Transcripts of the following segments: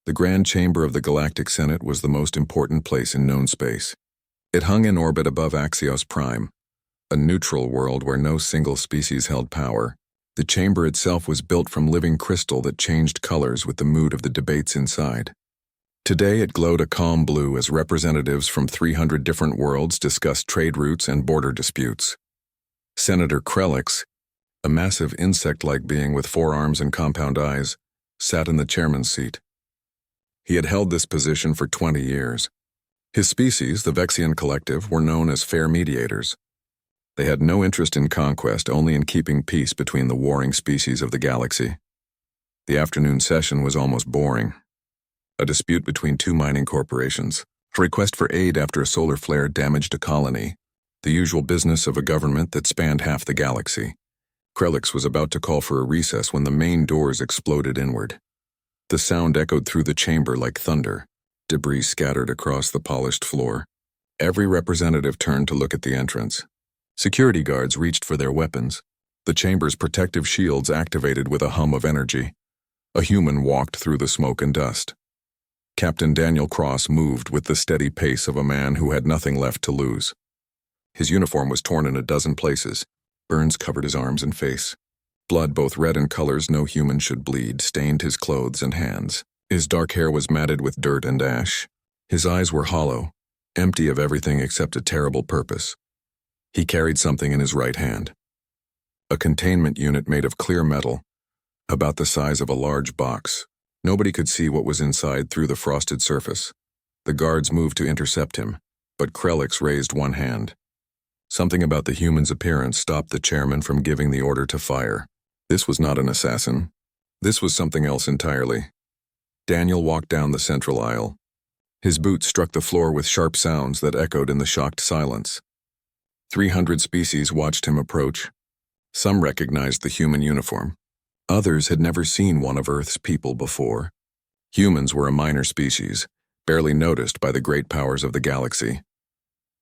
The Grand Chamber of the Galactic Senate was the most important place in known space. It hung in orbit above Axios Prime, a neutral world where no single species held power. The chamber itself was built from living crystal that changed colors with the mood of the debates inside. Today it glowed a calm blue as representatives from 300 different worlds discussed trade routes and border disputes. Senator Krellix, a massive insect-like being with 4 arms and compound eyes, sat in the chairman's seat. He had held this position for 20 years. His species, the Vexian Collective, were known as fair mediators. They had no interest in conquest, only in keeping peace between the warring species of the galaxy. The afternoon session was almost boring. A dispute between 2 mining corporations, a request for aid after a solar flare damaged a colony, the usual business of a government that spanned half the galaxy. Krellix was about to call for a recess when the main doors exploded inward. The sound echoed through the chamber like thunder. Debris scattered across the polished floor. Every representative turned to look at the entrance. Security guards reached for their weapons. The chamber's protective shields activated with a hum of energy. A human walked through the smoke and dust. Captain Daniel Cross moved with the steady pace of a man who had nothing left to lose. His uniform was torn in a dozen places. Burns covered his arms and face. Blood, both red and colors no human should bleed, stained his clothes and hands. His dark hair was matted with dirt and ash. His eyes were hollow, empty of everything except a terrible purpose. He carried something in his right hand. A containment unit made of clear metal, about the size of a large box. Nobody could see what was inside through the frosted surface. The guards moved to intercept him, but Krellix raised one hand. Something about the human's appearance stopped the chairman from giving the order to fire. This was not an assassin. This was something else entirely. Daniel walked down the central aisle. His boots struck the floor with sharp sounds that echoed in the shocked silence. 300 species watched him approach. Some recognized the human uniform. Others had never seen one of Earth's people before. Humans were a minor species, barely noticed by the great powers of the galaxy.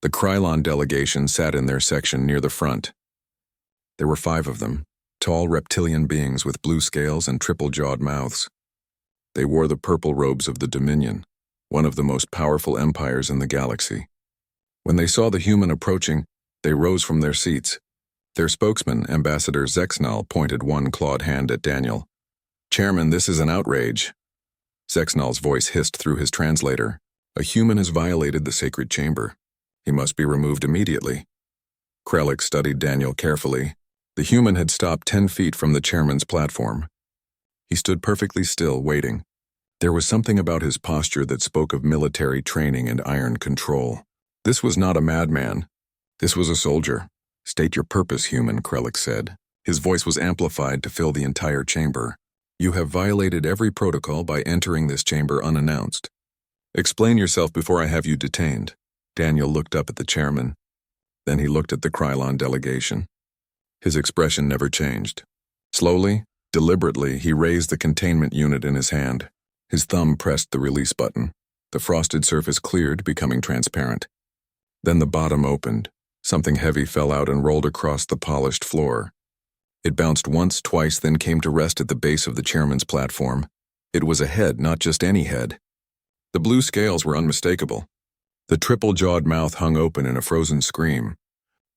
The Krylon delegation sat in their section near the front. There were 5 of them. Tall reptilian beings with blue scales and triple-jawed mouths. They wore the purple robes of the Dominion, one of the most powerful empires in the galaxy. When they saw the human approaching, they rose from their seats. Their spokesman, Ambassador Zexnal, pointed one clawed hand at Daniel. "Chairman, this is an outrage." Zexnal's voice hissed through his translator. "A human has violated the sacred chamber. He must be removed immediately." Krellix studied Daniel carefully. The human had stopped 10 feet from the chairman's platform. He stood perfectly still, waiting. There was something about his posture that spoke of military training and iron control. This was not a madman. This was a soldier. "State your purpose, human," Krellix said. His voice was amplified to fill the entire chamber. "You have violated every protocol by entering this chamber unannounced. Explain yourself before I have you detained." Daniel looked up at the chairman. Then he looked at the Krylon delegation. His expression never changed. Slowly, deliberately, he raised the containment unit in his hand. His thumb pressed the release button. The frosted surface cleared, becoming transparent. Then the bottom opened. Something heavy fell out and rolled across the polished floor. It bounced once, twice, then came to rest at the base of the chairman's platform. It was a head, not just any head. The blue scales were unmistakable. The triple-jawed mouth hung open in a frozen scream.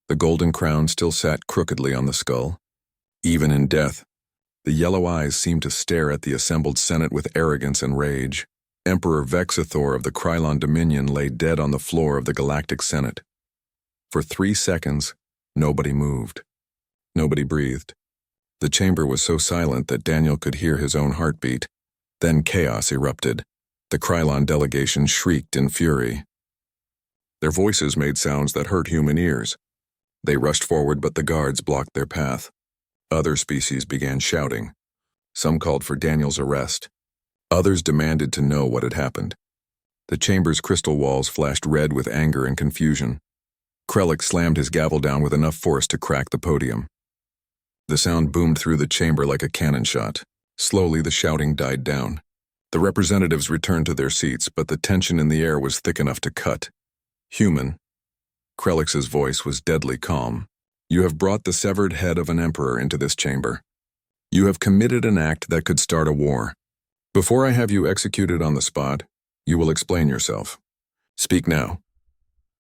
The golden crown still sat crookedly on the skull. Even in death, the yellow eyes seemed to stare at the assembled Senate with arrogance and rage. Emperor Vexathor of the Krylon Dominion lay dead on the floor of the Galactic Senate. For 3 seconds, nobody moved. Nobody breathed. The chamber was so silent that Daniel could hear his own heartbeat. Then chaos erupted. The Krylon delegation shrieked in fury. Their voices made sounds that hurt human ears. They rushed forward, but the guards blocked their path. Other species began shouting. Some called for Daniel's arrest. Others demanded to know what had happened. The chamber's crystal walls flashed red with anger and confusion. Krellix slammed his gavel down with enough force to crack the podium. The sound boomed through the chamber like a cannon shot. Slowly, the shouting died down. The representatives returned to their seats, but the tension in the air was thick enough to cut. "Human." Krellix's voice was deadly calm. "You have brought the severed head of an emperor into this chamber. You have committed an act that could start a war. Before I have you executed on the spot, you will explain yourself. Speak now."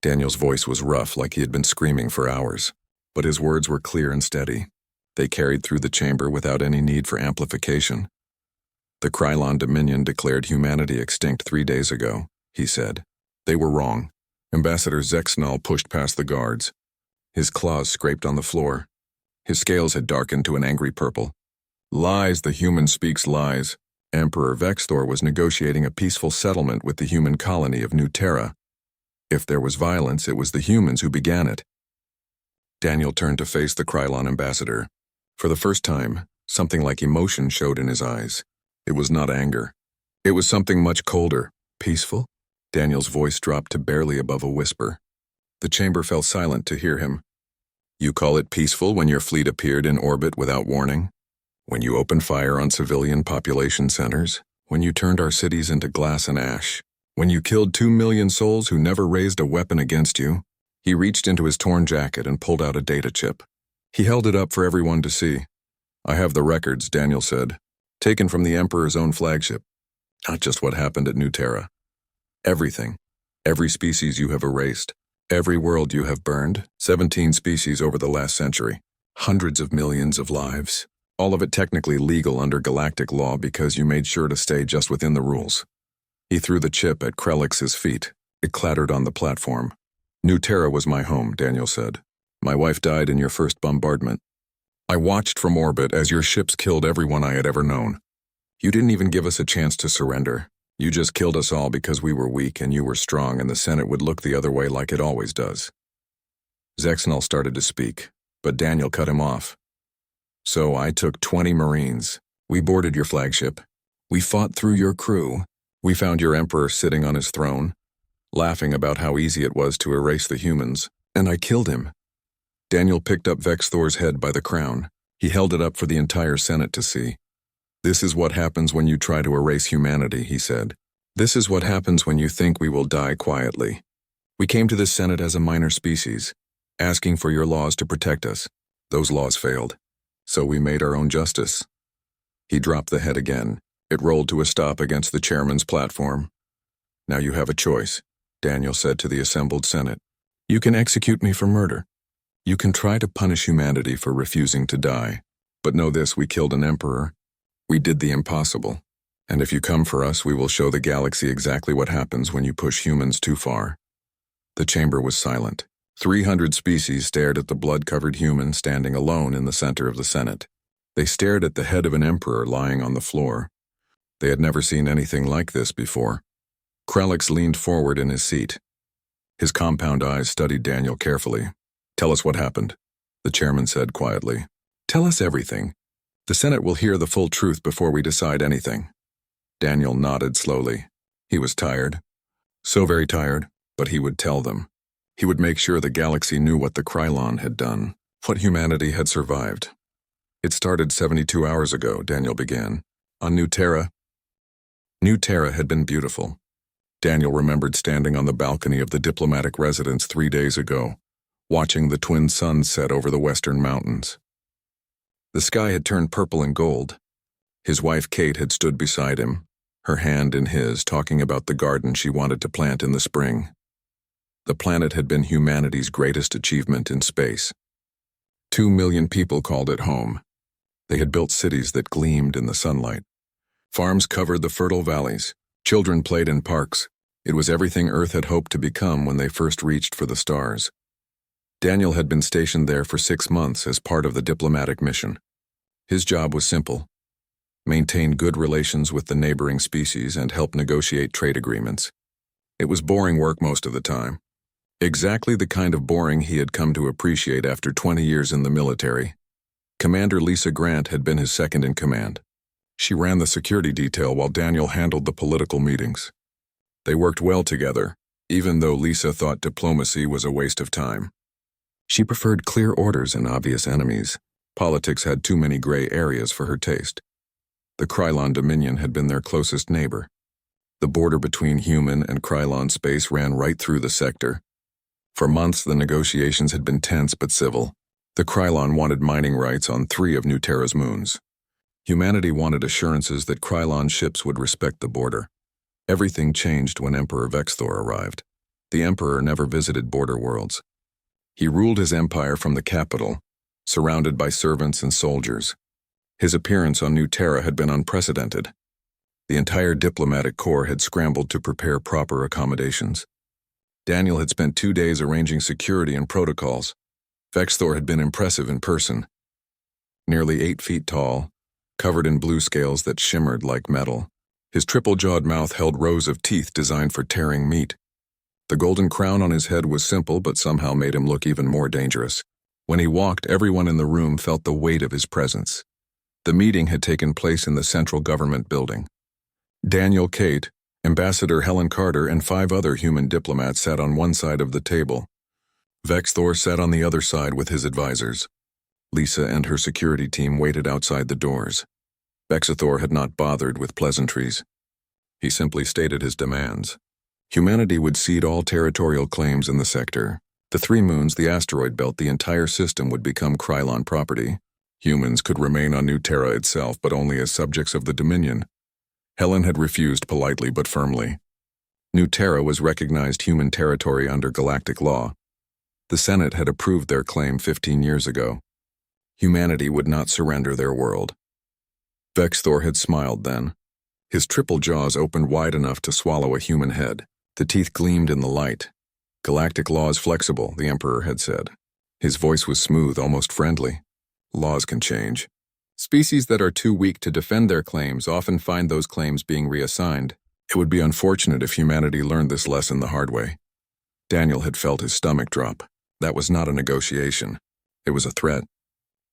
Daniel's voice was rough, like he had been screaming for hours, but his words were clear and steady. They carried through the chamber without any need for amplification. "The Krylon Dominion declared humanity extinct 3 days ago," he said. "They were wrong." Ambassador Zexnall pushed past the guards. His claws scraped on the floor. His scales had darkened to an angry purple. "Lies, the human speaks lies. Emperor Vexthor was negotiating a peaceful settlement with the human colony of New Terra. If there was violence, it was the humans who began it." Daniel turned to face the Krylon ambassador. For the first time, something like emotion showed in his eyes. It was not anger. It was something much colder. "Peaceful?" Daniel's voice dropped to barely above a whisper. The chamber fell silent to hear him. "You call it peaceful when your fleet appeared in orbit without warning? When you opened fire on civilian population centers? When you turned our cities into glass and ash? When you killed 2 million souls who never raised a weapon against you?" He reached into his torn jacket and pulled out a data chip. He held it up for everyone to see. "I have the records," Daniel said, "taken from the Emperor's own flagship. Not just what happened at New Terra. Everything. Every species you have erased. Every world you have burned. 17 species over the last century. Hundreds of millions of lives. All of it technically legal under galactic law because you made sure to stay just within the rules." He threw the chip at Krelix's feet. It clattered on the platform. "New Terra was my home," Daniel said. "My wife died in your first bombardment. I watched from orbit as your ships killed everyone I had ever known. You didn't even give us a chance to surrender. You just killed us all because we were weak and you were strong and the Senate would look the other way like it always does." Zexnall started to speak, but Daniel cut him off. "So I took 20 Marines. We boarded your flagship. We fought through your crew. We found your Emperor sitting on his throne, laughing about how easy it was to erase the humans, and I killed him." Daniel picked up Vexthor's head by the crown. He held it up for the entire Senate to see. "This is what happens when you try to erase humanity," he said. "This is what happens when you think we will die quietly. We came to this Senate as a minor species, asking for your laws to protect us. Those laws failed. So we made our own justice." He dropped the head again. It rolled to a stop against the chairman's platform. "Now you have a choice," Daniel said to the assembled Senate. "You can execute me for murder. You can try to punish humanity for refusing to die. But know this, we killed an emperor. We did the impossible. And if you come for us, we will show the galaxy exactly what happens when you push humans too far." The chamber was silent. 300 species stared at the blood-covered human standing alone in the center of the Senate. They stared at the head of an emperor lying on the floor. They had never seen anything like this before. Krelix leaned forward in his seat. His compound eyes studied Daniel carefully. "Tell us what happened," the chairman said quietly. "Tell us everything. The Senate will hear the full truth before we decide anything." Daniel nodded slowly. He was tired. So very tired, but he would tell them. He would make sure the galaxy knew what the Krylon had done, what humanity had survived. "It started 72 hours ago," Daniel began. "On New Terra." New Terra had been beautiful. Daniel remembered standing on the balcony of the diplomatic residence 3 days ago, watching the twin suns set over the western mountains. The sky had turned purple and gold. His wife Kate had stood beside him, her hand in his, talking about the garden she wanted to plant in the spring. The planet had been humanity's greatest achievement in space. 2 million people called it home. They had built cities that gleamed in the sunlight. Farms covered the fertile valleys. Children played in parks. It was everything Earth had hoped to become when they first reached for the stars. Daniel had been stationed there for 6 months as part of the diplomatic mission. His job was simple: maintain good relations with the neighboring species and help negotiate trade agreements. It was boring work most of the time. Exactly the kind of boring he had come to appreciate after 20 years in the military. Commander Lisa Grant had been his second in command. She ran the security detail while Daniel handled the political meetings. They worked well together, even though Lisa thought diplomacy was a waste of time. She preferred clear orders and obvious enemies. Politics had too many gray areas for her taste. The Krylon Dominion had been their closest neighbor. The border between human and Krylon space ran right through the sector. For months, the negotiations had been tense but civil. The Krylon wanted mining rights on 3 of New Terra's moons. Humanity wanted assurances that Krylon ships would respect the border. Everything changed when Emperor Vexthor arrived. The Emperor never visited border worlds. He ruled his empire from the capital, surrounded by servants and soldiers. His appearance on New Terra had been unprecedented. The entire diplomatic corps had scrambled to prepare proper accommodations. Daniel had spent 2 days arranging security and protocols. Vexthor had been impressive in person. Nearly 8 feet tall, covered in blue scales that shimmered like metal. His triple-jawed mouth held rows of teeth designed for tearing meat. The golden crown on his head was simple but somehow made him look even more dangerous. When he walked, everyone in the room felt the weight of his presence. The meeting had taken place in the central government building. Daniel, Kate, Ambassador Helen Carter, and 5 other human diplomats sat on one side of the table. Vexthor sat on the other side with his advisors. Lisa and her security team waited outside the doors. Vexthor had not bothered with pleasantries. He simply stated his demands. Humanity would cede all territorial claims in the sector. The 3 moons, the asteroid belt, the entire system would become Krylon property. Humans could remain on New Terra itself, but only as subjects of the Dominion. Helen had refused politely but firmly. New Terra was recognized human territory under galactic law. The Senate had approved their claim 15 years ago. Humanity would not surrender their world. Vexthor had smiled then. His triple jaws opened wide enough to swallow a human head. The teeth gleamed in the light. Galactic law is flexible, the Emperor had said. His voice was smooth, almost friendly. Laws can change. Species that are too weak to defend their claims often find those claims being reassigned. It would be unfortunate if humanity learned this lesson the hard way. Daniel had felt his stomach drop. That was not a negotiation. It was a threat.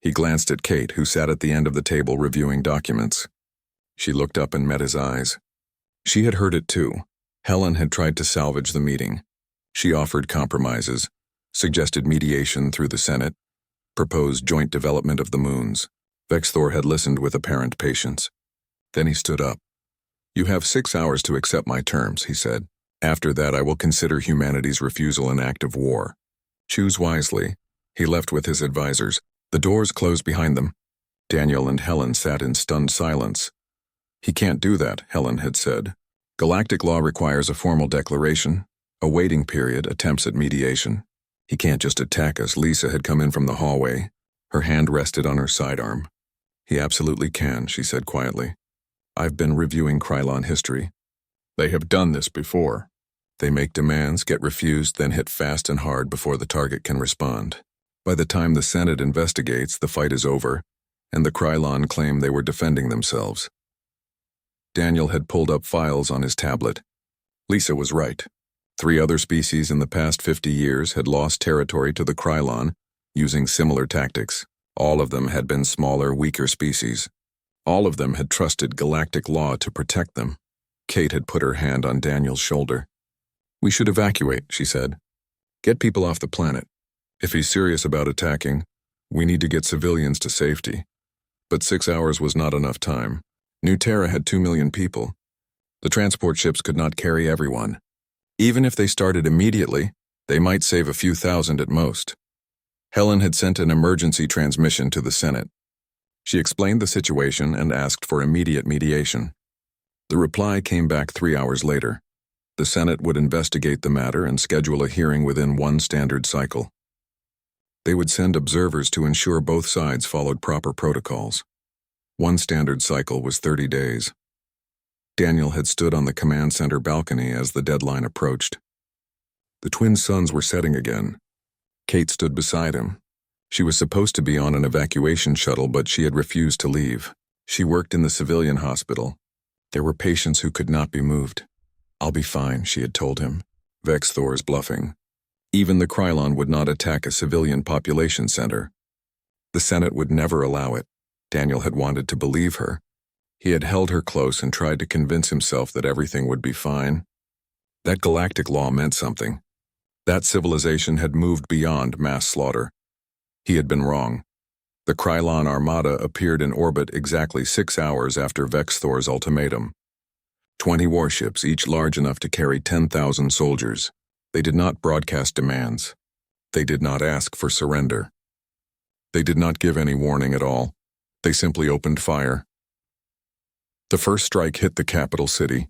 He glanced at Kate, who sat at the end of the table reviewing documents. She looked up and met his eyes. She had heard it too. Helen had tried to salvage the meeting. She offered compromises, suggested mediation through the Senate, proposed joint development of the moons. Vexthor had listened with apparent patience. Then he stood up. "You have 6 hours to accept my terms," he said. "After that I will consider humanity's refusal an act of war. Choose wisely." He left with his advisors. The doors closed behind them. Daniel and Helen sat in stunned silence. "He can't do that," Helen had said. "Galactic law requires a formal declaration, a waiting period, attempts at mediation. He can't just attack us." Lisa had come in from the hallway. Her hand rested on her sidearm. "He absolutely can," she said quietly. "I've been reviewing Krylon history. They have done this before. They make demands, get refused, then hit fast and hard before the target can respond. By the time the Senate investigates, the fight is over, and the Krylon claim they were defending themselves." Daniel had pulled up files on his tablet. Lisa was right. 3 other species in the past 50 years had lost territory to the Krylon using similar tactics. All of them had been smaller, weaker species. All of them had trusted galactic law to protect them. Kate had put her hand on Daniel's shoulder. "We should evacuate," she said. "Get people off the planet. If he's serious about attacking, we need to get civilians to safety." But 6 hours was not enough time. New Terra had 2 million people. The transport ships could not carry everyone. Even if they started immediately, they might save a few thousand at most. Helen had sent an emergency transmission to the Senate. She explained the situation and asked for immediate mediation. The reply came back 3 hours later. The Senate would investigate the matter and schedule a hearing within 1 standard cycle. They would send observers to ensure both sides followed proper protocols. 1 standard cycle was 30 days. Daniel had stood on the command center balcony as the deadline approached. The twin suns were setting again. Kate stood beside him. She was supposed to be on an evacuation shuttle, but she had refused to leave. She worked in the civilian hospital. There were patients who could not be moved. "I'll be fine," she had told him. Vexthor's bluffing. Even the Krylon would not attack a civilian population center. The Senate would never allow it. Daniel had wanted to believe her. He had held her close and tried to convince himself that everything would be fine. That galactic law meant something. That civilization had moved beyond mass slaughter. He had been wrong. The Krylon Armada appeared in orbit exactly 6 hours after Vexthor's ultimatum. 20 warships, each large enough to carry 10,000 soldiers. They did not broadcast demands. They did not ask for surrender. They did not give any warning at all. They simply opened fire. The first strike hit the capital city.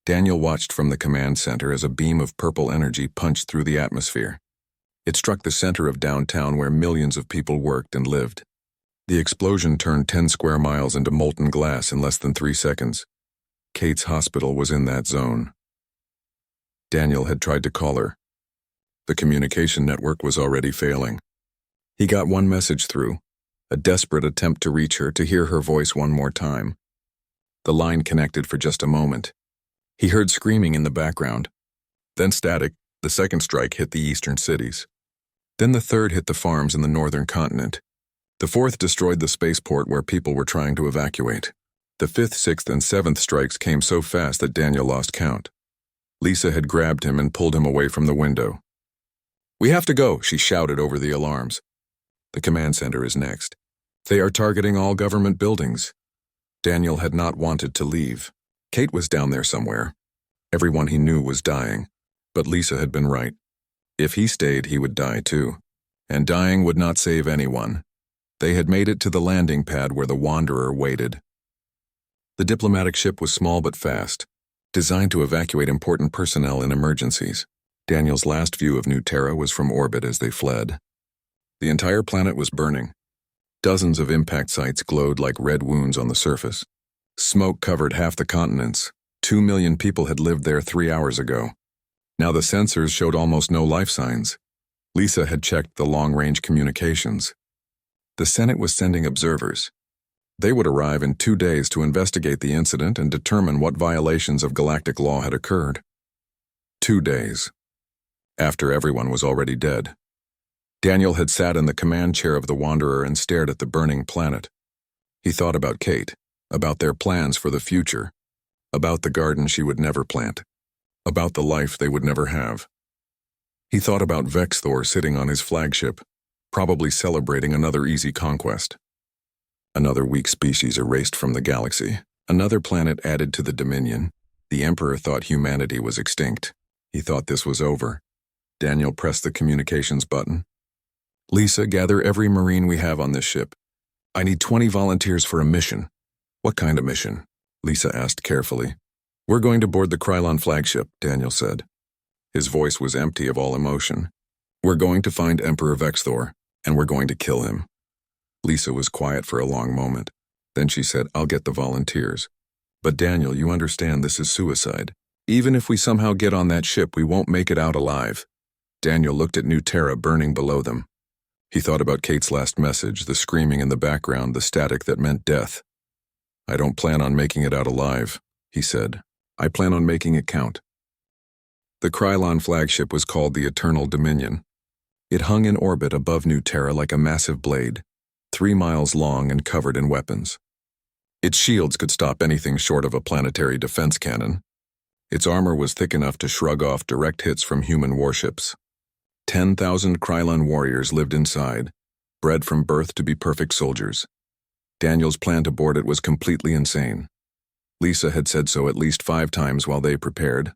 Daniel watched from the command center as a beam of purple energy punched through the atmosphere. It struck the center of downtown where millions of people worked and lived. The explosion turned 10 square miles into molten glass in less than 3 seconds. Kate's hospital was in that zone. Daniel had tried to call her. The communication network was already failing. He got one message through, a desperate attempt to reach her, to hear her voice one more time. The line connected for just a moment. He heard screaming in the background. Then static. The second strike hit the eastern cities. Then the third hit the farms in the northern continent. The fourth destroyed the spaceport where people were trying to evacuate. The fifth, sixth, and seventh strikes came so fast that Daniel lost count. Lisa had grabbed him and pulled him away from the window. "We have to go," she shouted over the alarms. "The command center is next. They are targeting all government buildings." Daniel had not wanted to leave. Kate was down there somewhere. Everyone he knew was dying. But Lisa had been right. If he stayed, he would die too. And dying would not save anyone. They had made it to the landing pad where the Wanderer waited. The diplomatic ship was small but fast, designed to evacuate important personnel in emergencies. Daniel's last view of New Terra was from orbit as they fled. The entire planet was burning. Dozens of impact sites glowed like red wounds on the surface. Smoke covered half the continents. 2 million people had lived there 3 hours ago. Now the sensors showed almost no life signs. Lisa had checked the long-range communications. The Senate was sending observers. They would arrive in 2 days to investigate the incident and determine what violations of galactic law had occurred. 2 days. After everyone was already dead. Daniel had sat in the command chair of the Wanderer and stared at the burning planet. He thought about Kate, about their plans for the future, about the garden she would never plant, about the life they would never have. He thought about Vexthor sitting on his flagship, probably celebrating another easy conquest. Another weak species erased from the galaxy, another planet added to the Dominion. The Emperor thought humanity was extinct. He thought this was over. Daniel pressed the communications button. "Lisa, gather every Marine we have on this ship. I need 20 volunteers for a mission." "What kind of mission?" Lisa asked carefully. "We're going to board the Krylon flagship," Daniel said. His voice was empty of all emotion. "We're going to find Emperor Vexthor, and we're going to kill him." Lisa was quiet for a long moment. Then she said, "I'll get the volunteers. But Daniel, you understand this is suicide. Even if we somehow get on that ship, we won't make it out alive." Daniel looked at New Terra burning below them. He thought about Kate's last message, the screaming in the background, the static that meant death. "I don't plan on making it out alive," he said. "I plan on making it count." The Krylon flagship was called the Eternal Dominion. It hung in orbit above New Terra like a massive blade, 3 miles long and covered in weapons. Its shields could stop anything short of a planetary defense cannon. Its armor was thick enough to shrug off direct hits from human warships. 10,000 Krylon warriors lived inside, bred from birth to be perfect soldiers. Daniel's plan to board it was completely insane. Lisa had said so at least 5 times while they prepared.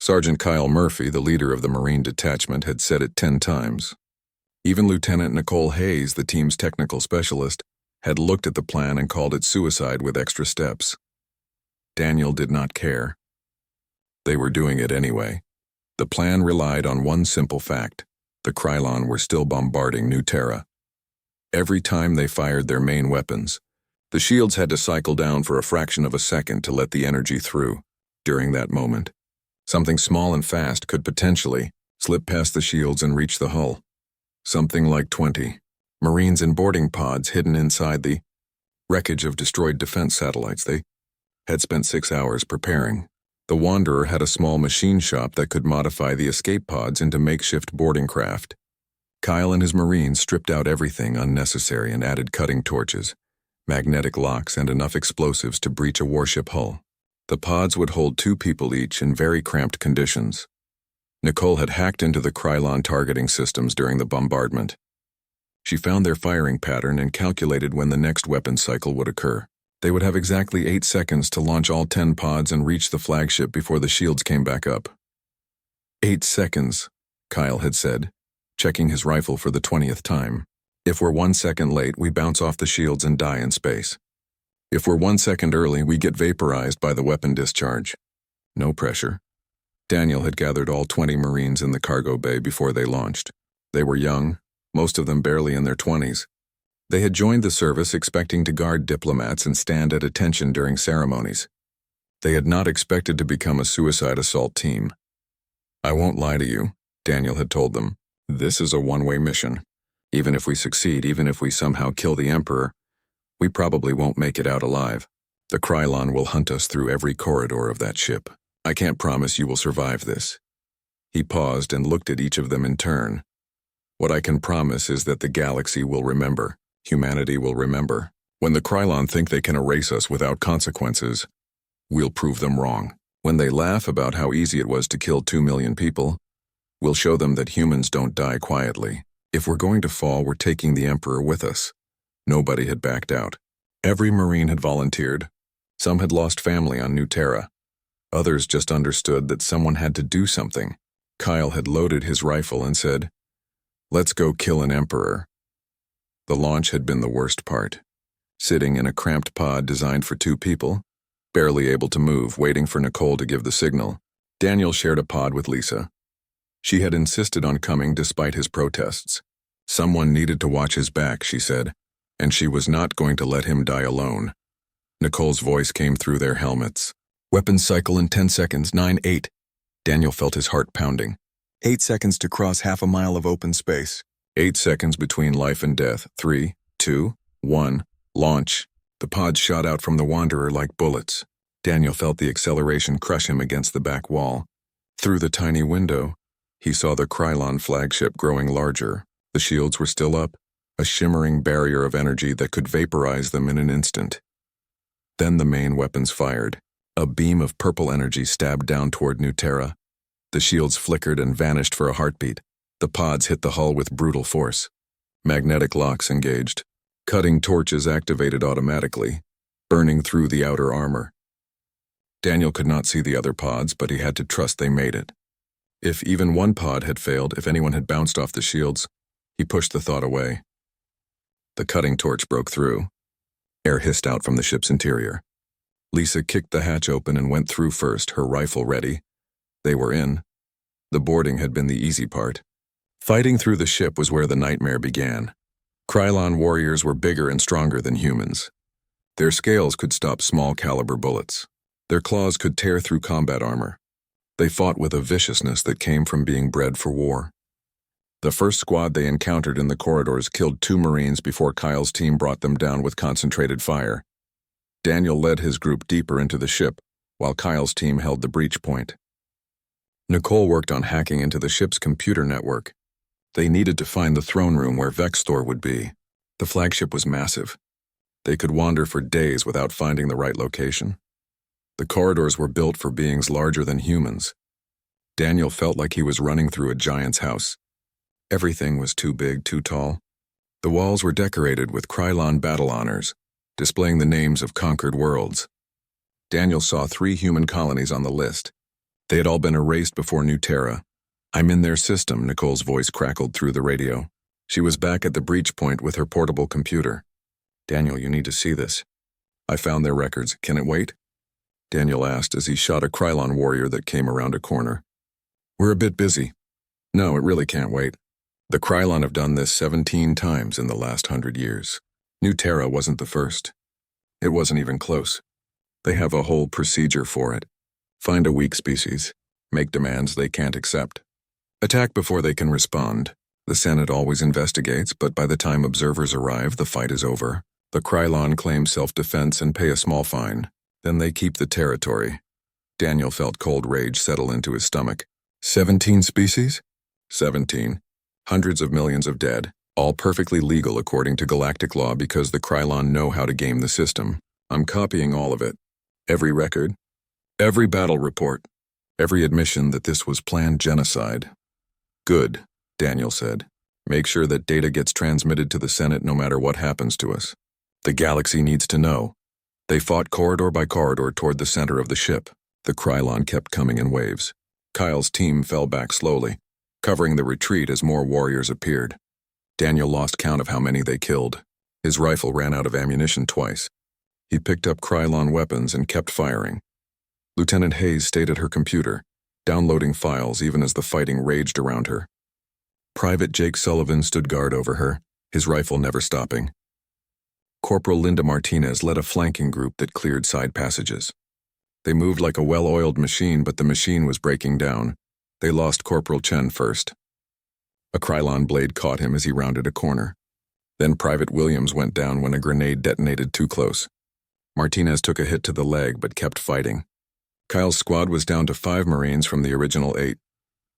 Sergeant Kyle Murphy, the leader of the Marine detachment, had said it 10 times. Even Lieutenant Nicole Hayes, the team's technical specialist, had looked at the plan and called it suicide with extra steps. Daniel did not care. They were doing it anyway. The plan relied on one simple fact: the Krylon were still bombarding New Terra. Every time they fired their main weapons, the shields had to cycle down for a fraction of a second to let the energy through. During that moment, something small and fast could potentially slip past the shields and reach the hull. Something like 20 Marines in boarding pods hidden inside the wreckage of destroyed defense satellites. They had spent 6 hours preparing. The Wanderer had a small machine shop that could modify the escape pods into makeshift boarding craft. Kyle and his Marines stripped out everything unnecessary and added cutting torches, magnetic locks, and enough explosives to breach a warship hull. The pods would hold 2 people each in very cramped conditions. Nicole had hacked into the Krylon targeting systems during the bombardment. She found their firing pattern and calculated when the next weapon cycle would occur. They would have exactly 8 seconds to launch all 10 pods and reach the flagship before the shields came back up. 8 seconds, Kyle had said, checking his rifle for the 20th time. "If we're 1 second late, we bounce off the shields and die in space." If we're 1 second early, we get vaporized by the weapon discharge. No pressure. Daniel had gathered all 20 Marines in the cargo bay before they launched. They were young, most of them barely in their 20s. They had joined the service expecting to guard diplomats and stand at attention during ceremonies. They had not expected to become a suicide assault team. "I won't lie to you," Daniel had told them. "This is a one-way mission. Even if we succeed, even if we somehow kill the Emperor, we probably won't make it out alive. The Krylon will hunt us through every corridor of that ship. I can't promise you will survive this." He paused and looked at each of them in turn. "What I can promise is that the galaxy will remember. Humanity will remember. When the Krylon think they can erase us without consequences, we'll prove them wrong. When they laugh about how easy it was to kill 2 million people, we'll show them that humans don't die quietly. If we're going to fall, we're taking the Emperor with us." Nobody had backed out. Every Marine had volunteered. Some had lost family on New Terra. Others just understood that someone had to do something. Kyle had loaded his rifle and said, "Let's go kill an Emperor." The launch had been the worst part. Sitting in a cramped pod designed for 2 people, barely able to move, waiting for Nicole to give the signal, Daniel shared a pod with Lisa. She had insisted on coming despite his protests. Someone needed to watch his back, she said, and she was not going to let him die alone. Nicole's voice came through their helmets. "Weapons cycle in 10 seconds, 9-8. Daniel felt his heart pounding. 8 seconds to cross half a mile of open space. 8 seconds between life and death. 3, 2, 1, launch. The pods shot out from the Wanderer like bullets. Daniel felt the acceleration crush him against the back wall. Through the tiny window, he saw the Krylon flagship growing larger. The shields were still up, a shimmering barrier of energy that could vaporize them in an instant. Then the main weapons fired. A beam of purple energy stabbed down toward New Terra. The shields flickered and vanished for a heartbeat. The pods hit the hull with brutal force. Magnetic locks engaged. Cutting torches activated automatically, burning through the outer armor. Daniel could not see the other pods, but he had to trust they made it. If even one pod had failed, if anyone had bounced off the shields, he pushed the thought away. The cutting torch broke through. Air hissed out from the ship's interior. Lisa kicked the hatch open and went through first, her rifle ready. They were in. The boarding had been the easy part. Fighting through the ship was where the nightmare began. Krylon warriors were bigger and stronger than humans. Their scales could stop small-caliber bullets. Their claws could tear through combat armor. They fought with a viciousness that came from being bred for war. The first squad they encountered in the corridors killed 2 Marines before Kyle's team brought them down with concentrated fire. Daniel led his group deeper into the ship, while Kyle's team held the breach point. Nicole worked on hacking into the ship's computer network. They needed to find the throne room where Vextor would be. The flagship was massive. They could wander for days without finding the right location. The corridors were built for beings larger than humans. Daniel felt like he was running through a giant's house. Everything was too big, too tall. The walls were decorated with Krylon battle honors, displaying the names of conquered worlds. Daniel saw 3 human colonies on the list. They had all been erased before New Terra. "I'm in their system," Nicole's voice crackled through the radio. She was back at the breach point with her portable computer. "Daniel, you need to see this. I found their records. Can it wait?" Daniel asked as he shot a Krylon warrior that came around a corner. "We're a bit busy." "No, it really can't wait. The Krylon have done this 17 times in the last 100 years. New Terra wasn't the first. It wasn't even close. They have a whole procedure for it. Find a weak species. Make demands they can't accept. Attack before they can respond. The Senate always investigates, but by the time observers arrive, the fight is over. The Krylon claim self-defense and pay a small fine. Then they keep the territory." Daniel felt cold rage settle into his stomach. 17 species? 17. Hundreds of millions of dead, all perfectly legal according to galactic law because the Krylon know how to game the system. I'm copying all of it. Every record, every battle report, every admission that this was planned genocide. "Good," Daniel said. "Make sure that data gets transmitted to the Senate no matter what happens to us. The galaxy needs to know." They fought corridor by corridor toward the center of the ship. The Krylon kept coming in waves. Kyle's team fell back slowly, covering the retreat as more warriors appeared. Daniel lost count of how many they killed. His rifle ran out of ammunition twice. He picked up Krylon weapons and kept firing. Lieutenant Hayes stayed at her computer, downloading files even as the fighting raged around her. Private Jake Sullivan stood guard over her, his rifle never stopping. Corporal Linda Martinez led a flanking group that cleared side passages. They moved like a well-oiled machine, but the machine was breaking down. They lost Corporal Chen first. A Krylon blade caught him as he rounded a corner. Then Private Williams went down when a grenade detonated too close. Martinez took a hit to the leg but kept fighting. Kyle's squad was down to 5 Marines from the original 8.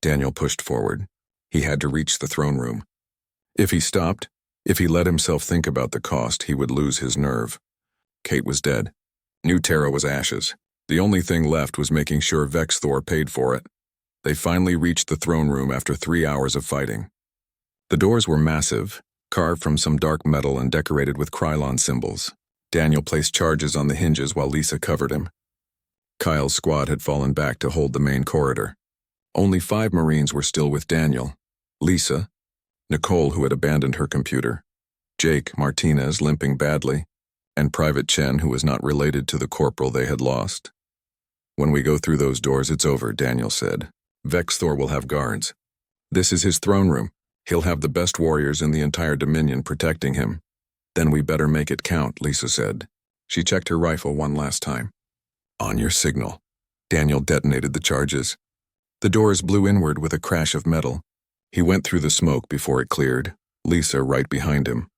Daniel pushed forward. He had to reach the throne room. If he stopped, if he let himself think about the cost, he would lose his nerve. Kate was dead. New Terra was ashes. The only thing left was making sure Vex Thor paid for it. They finally reached the throne room after 3 hours of fighting. The doors were massive, carved from some dark metal and decorated with Krylon symbols. Daniel placed charges on the hinges while Lisa covered him. Kyle's squad had fallen back to hold the main corridor. Only 5 Marines were still with Daniel. Lisa, Nicole, who had abandoned her computer, Jake Martinez, limping badly, and Private Chen, who was not related to the corporal they had lost. When we go through those doors, it's over, Daniel said. Vex Thor will have guards. This is his throne room. He'll have the best warriors in the entire Dominion protecting him. Then we better make it count, Lisa said. She checked her rifle one last time. On your signal. Daniel detonated the charges. The doors blew inward with a crash of metal. He went through the smoke before it cleared, Lisa right behind him.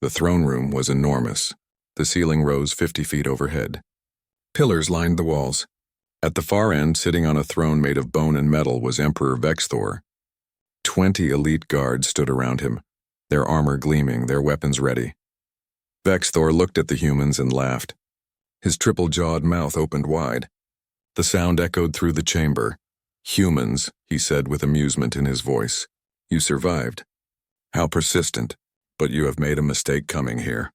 The throne room was enormous. The ceiling rose 50 feet overhead. Pillars lined the walls. At the far end, sitting on a throne made of bone and metal, was Emperor Vex Thor. 20 elite guards stood around him, their armor gleaming, their weapons ready. Vex Thor looked at the humans and laughed. His triple-jawed mouth opened wide. The sound echoed through the chamber. Humans, he said with amusement in his voice. You survived. How persistent, but you have made a mistake coming here.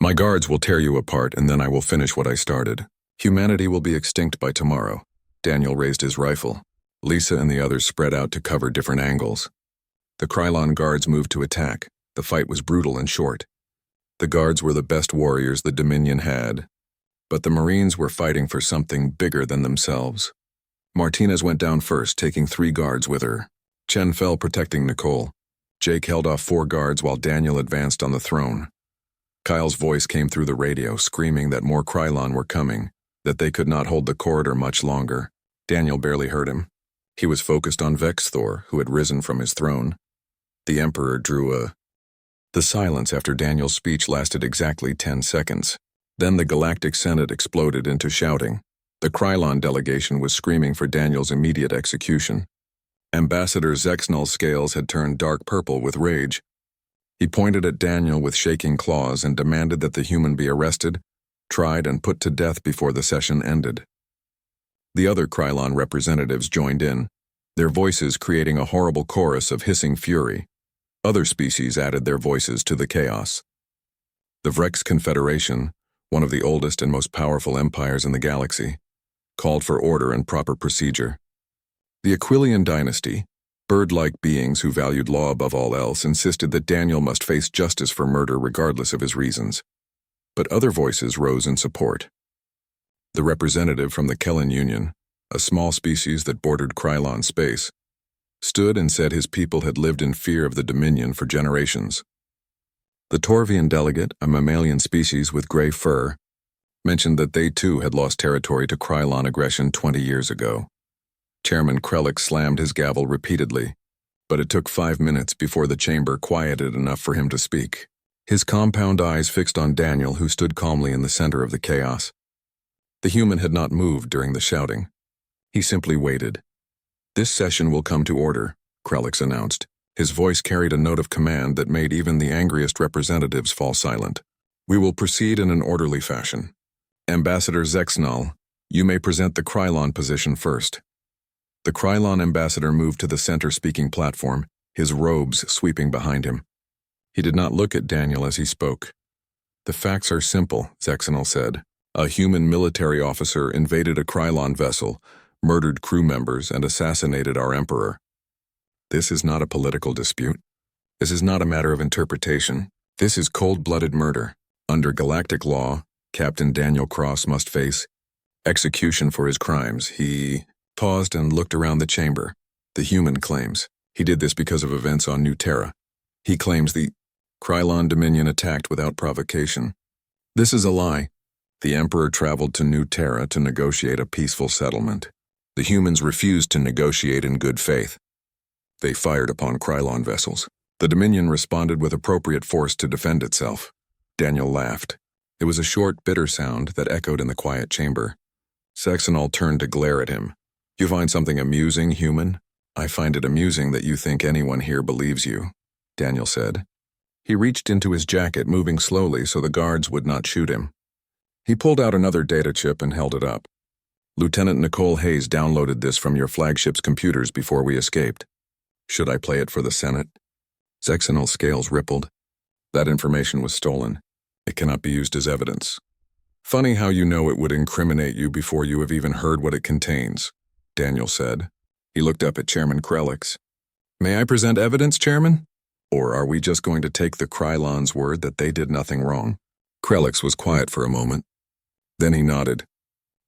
My guards will tear you apart, and then I will finish what I started. Humanity will be extinct by tomorrow. Daniel raised his rifle. Lisa and the others spread out to cover different angles. The Krylon guards moved to attack. The fight was brutal and short. The guards were the best warriors the Dominion had, but the Marines were fighting for something bigger than themselves. Martinez went down first, taking 3 guards with her. Chen fell protecting Nicole. Jake held off 4 guards while Daniel advanced on the throne. Kyle's voice came through the radio, screaming that more Krylon were coming, that they could not hold the corridor much longer. Daniel barely heard him. He was focused on Vex Thor, who had risen from his throne. The Emperor drew a... The silence after Daniel's speech lasted exactly 10 seconds. Then the Galactic Senate exploded into shouting. The Krylon delegation was screaming for Daniel's immediate execution. Ambassador Zexnal's scales had turned dark purple with rage. He pointed at Daniel with shaking claws and demanded that the human be arrested, tried, and put to death before the session ended. The other Krylon representatives joined in, their voices creating a horrible chorus of hissing fury. Other species added their voices to the chaos. The Vrex Confederation, one of the oldest and most powerful empires in the galaxy, called for order and proper procedure. The Aquilian dynasty, bird-like beings who valued law above all else, insisted that Daniel must face justice for murder regardless of his reasons. But other voices rose in support. The representative from the Kellen Union, a small species that bordered Krylon space, stood and said his people had lived in fear of the Dominion for generations. The Torvian delegate, a mammalian species with gray fur, mentioned that they too had lost territory to Krylon aggression 20 years ago. Chairman Krellick slammed his gavel repeatedly, but it took 5 minutes before the chamber quieted enough for him to speak. His compound eyes fixed on Daniel, who stood calmly in the center of the chaos. The human had not moved during the shouting. He simply waited. This session will come to order, Krellick announced. His voice carried a note of command that made even the angriest representatives fall silent. We will proceed in an orderly fashion. Ambassador Zexnal, you may present the Krylon position first. The Krylon ambassador moved to the center speaking platform, his robes sweeping behind him. He did not look at Daniel as he spoke. The facts are simple, Zexnal said. A human military officer invaded a Krylon vessel, murdered crew members, and assassinated our emperor. This is not a political dispute. This is not a matter of interpretation. This is cold-blooded murder. Under galactic law, Captain Daniel Cross must face execution for his crimes. He paused and looked around the chamber. The human claims he did this because of events on New Terra. He claims the Krylon Dominion attacked without provocation. This is a lie. The Emperor traveled to New Terra to negotiate a peaceful settlement. The humans refused to negotiate in good faith. They fired upon Krylon vessels. The Dominion responded with appropriate force to defend itself. Daniel laughed. It was a short, bitter sound that echoed in the quiet chamber. Sexenol turned to glare at him. You find something amusing, human? I find it amusing that you think anyone here believes you, Daniel said. He reached into his jacket, moving slowly so the guards would not shoot him. He pulled out another data chip and held it up. Lieutenant Nicole Hayes downloaded this from your flagship's computers before we escaped. Should I play it for the Senate? Sexenol's scales rippled. That information was stolen. It cannot be used as evidence. Funny how you know it would incriminate you before you have even heard what it contains, Daniel said. He looked up at Chairman Krelix. May I present evidence, Chairman? Or are we just going to take the Krylon's word that they did nothing wrong? Krelix was quiet for a moment. Then he nodded.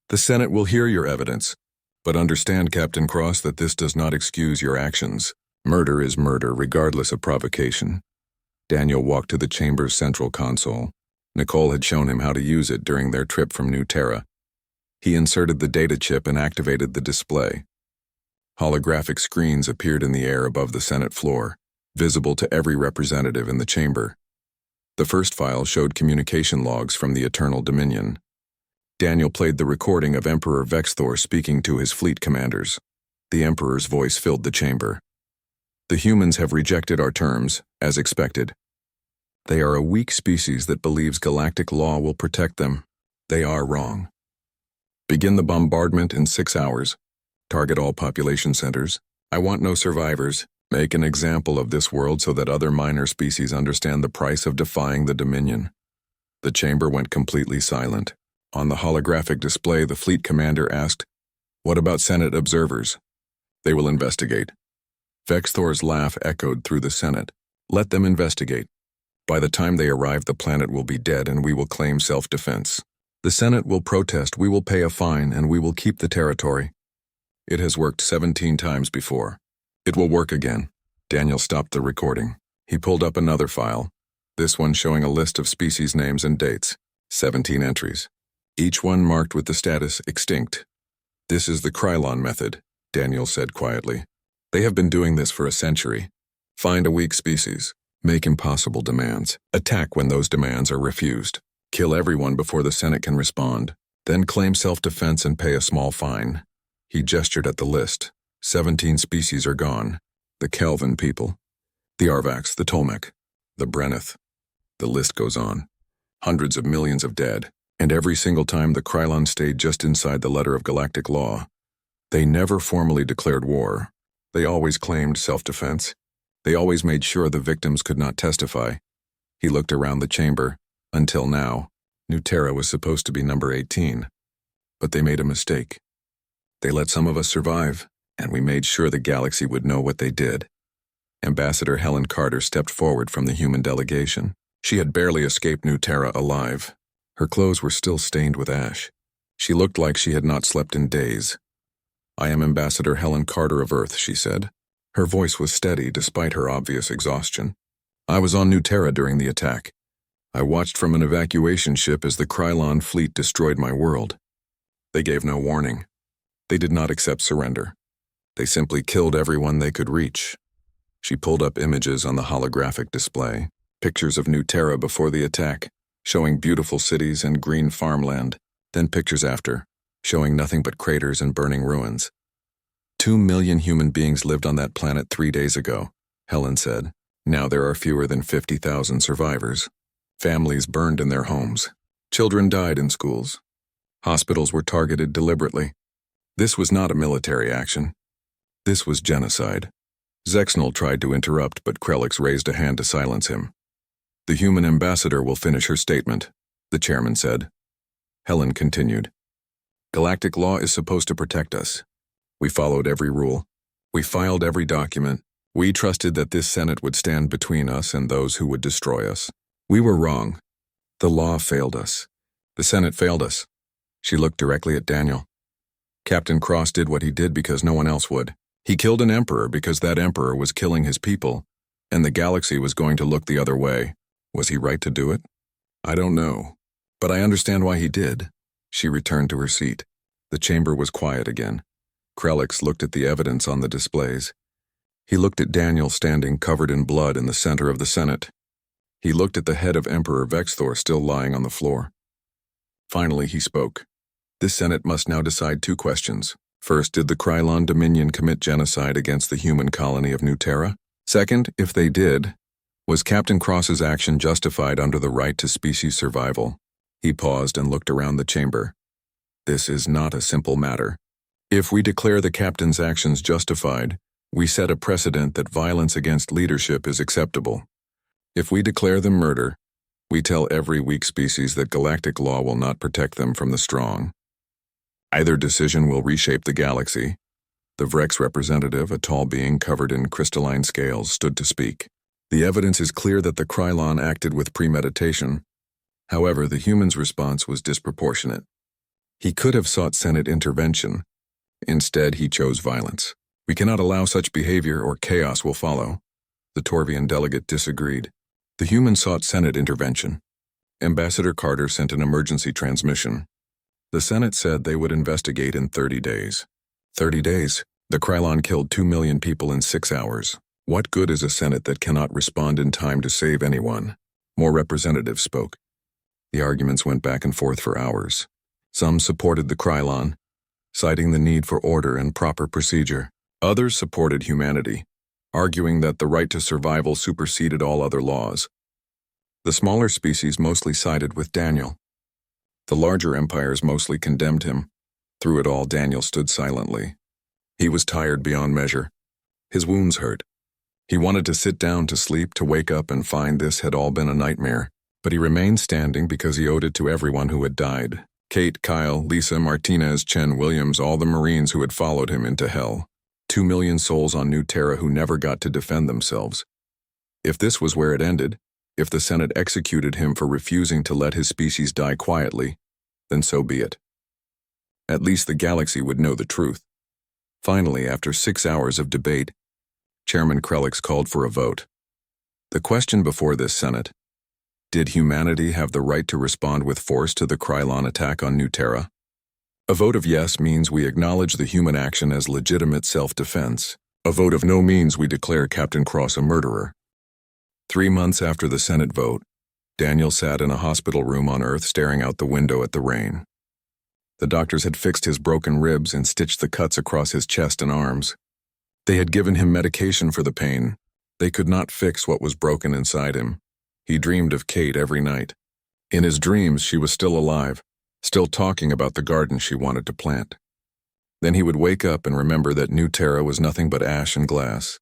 The Senate will hear your evidence, but understand, Captain Cross, that this does not excuse your actions. Murder is murder, regardless of provocation. Daniel walked to the chamber's central console. Nicole had shown him how to use it during their trip from New Terra. He inserted the data chip and activated the display. Holographic screens appeared in the air above the Senate floor, visible to every representative in the chamber. The first file showed communication logs from the Eternal Dominion. Daniel played the recording of Emperor Vexthor speaking to his fleet commanders. The Emperor's voice filled the chamber. The humans have rejected our terms, as expected. They are a weak species that believes galactic law will protect them. They are wrong. Begin the bombardment in 6 hours. Target all population centers. I want no survivors. Make an example of this world so that other minor species understand the price of defying the Dominion. The chamber went completely silent. On the holographic display, the fleet commander asked, What about Senate observers? They will investigate. Vexthor's laugh echoed through the Senate. Let them investigate. By the time they arrive, the planet will be dead and we will claim self-defense. The Senate will protest, we will pay a fine, and we will keep the territory. It has worked 17 times before. It will work again. Daniel stopped the recording. He pulled up another file, this one showing a list of species names and dates, 17 entries. Each one marked with the status extinct. This is the Krylon method, Daniel said quietly. They have been doing this for a century. Find a weak species, make impossible demands, attack when those demands are refused, kill everyone before the Senate can respond, then claim self-defense and pay a small fine. He gestured at the list. 17 species are gone. The Kelvin people, the Arvax, the Tolmec, the Brenneth. The list goes on. Hundreds of millions of dead, and every single time the Krylon stayed just inside the letter of galactic law. They never formally declared war. They always claimed self-defense. They always made sure the victims could not testify. He looked around the chamber. Until now, New Terra was supposed to be number 18. But they made a mistake. They let some of us survive, and we made sure the galaxy would know what they did. Ambassador Helen Carter stepped forward from the human delegation. She had barely escaped New Terra alive. Her clothes were still stained with ash. She looked like she had not slept in days. I am Ambassador Helen Carter of Earth, she said. Her voice was steady despite her obvious exhaustion. I was on New Terra during the attack. I watched from an evacuation ship as the Krylon fleet destroyed my world. They gave no warning. They did not accept surrender. They simply killed everyone they could reach. She pulled up images on the holographic display, pictures of New Terra before the attack, showing beautiful cities and green farmland, then pictures after, showing nothing but craters and burning ruins. 2 million human beings lived on that planet 3 days ago, Helen said. Now there are fewer than 50,000 survivors. Families burned in their homes. Children died in schools. Hospitals were targeted deliberately. This was not a military action. This was genocide. Zexnol tried to interrupt, but Krelix raised a hand to silence him. The human ambassador will finish her statement, the chairman said. Helen continued. Galactic law is supposed to protect us. We followed every rule. We filed every document. We trusted that this Senate would stand between us and those who would destroy us. We were wrong. The law failed us. The Senate failed us. She looked directly at Daniel. Captain Cross did what he did because no one else would. He killed an emperor because that emperor was killing his people, and the galaxy was going to look the other way. Was he right to do it? I don't know, but I understand why he did. She returned to her seat. The chamber was quiet again. Krellix looked at the evidence on the displays. He looked at Daniel standing covered in blood in the center of the Senate. He looked at the head of Emperor Vexthor still lying on the floor. Finally, he spoke. This Senate must now decide two questions. First, did the Krylon Dominion commit genocide against the human colony of New Terra? Second, if they did, was Captain Cross's action justified under the right to species survival? He paused and looked around the chamber. This is not a simple matter. If we declare the captain's actions justified, we set a precedent that violence against leadership is acceptable. If we declare them murder, we tell every weak species that galactic law will not protect them from the strong. Either decision will reshape the galaxy. The Vrex representative, a tall being covered in crystalline scales, stood to speak. The evidence is clear that the Krylon acted with premeditation. However, the human's response was disproportionate. He could have sought Senate intervention. Instead, he chose violence. We cannot allow such behavior or chaos will follow. The Torvian delegate disagreed. The human sought Senate intervention. Ambassador Carter sent an emergency transmission. The Senate said they would investigate in 30 days. 30 days? The Krylon killed 2 million people in 6 hours. What good is a Senate that cannot respond in time to save anyone? More representatives spoke. The arguments went back and forth for hours. Some supported the Krylon, citing the need for order and proper procedure. Others supported humanity, arguing that the right to survival superseded all other laws. The smaller species mostly sided with Daniel. The larger empires mostly condemned him. Through it all, Daniel stood silently. He was tired beyond measure. His wounds hurt. He wanted to sit down to sleep, to wake up and find this had all been a nightmare. But he remained standing because he owed it to everyone who had died. Kate, Kyle, Lisa, Martinez, Chen, Williams, all the Marines who had followed him into hell. 2 million souls on New Terra who never got to defend themselves. If this was where it ended, if the Senate executed him for refusing to let his species die quietly, then so be it. At least the galaxy would know the truth. Finally, after 6 hours of debate, Chairman Krellix called for a vote. The question before this Senate: did humanity have the right to respond with force to the Krylon attack on New Terra? A vote of yes means we acknowledge the human action as legitimate self-defense. A vote of no means we declare Captain Cross a murderer. 3 months after the Senate vote, Daniel sat in a hospital room on Earth staring out the window at the rain. The doctors had fixed his broken ribs and stitched the cuts across his chest and arms. They had given him medication for the pain. They could not fix what was broken inside him. He dreamed of Kate every night. In his dreams, she was still alive, still talking about the garden she wanted to plant. Then he would wake up and remember that New Terra was nothing but ash and glass,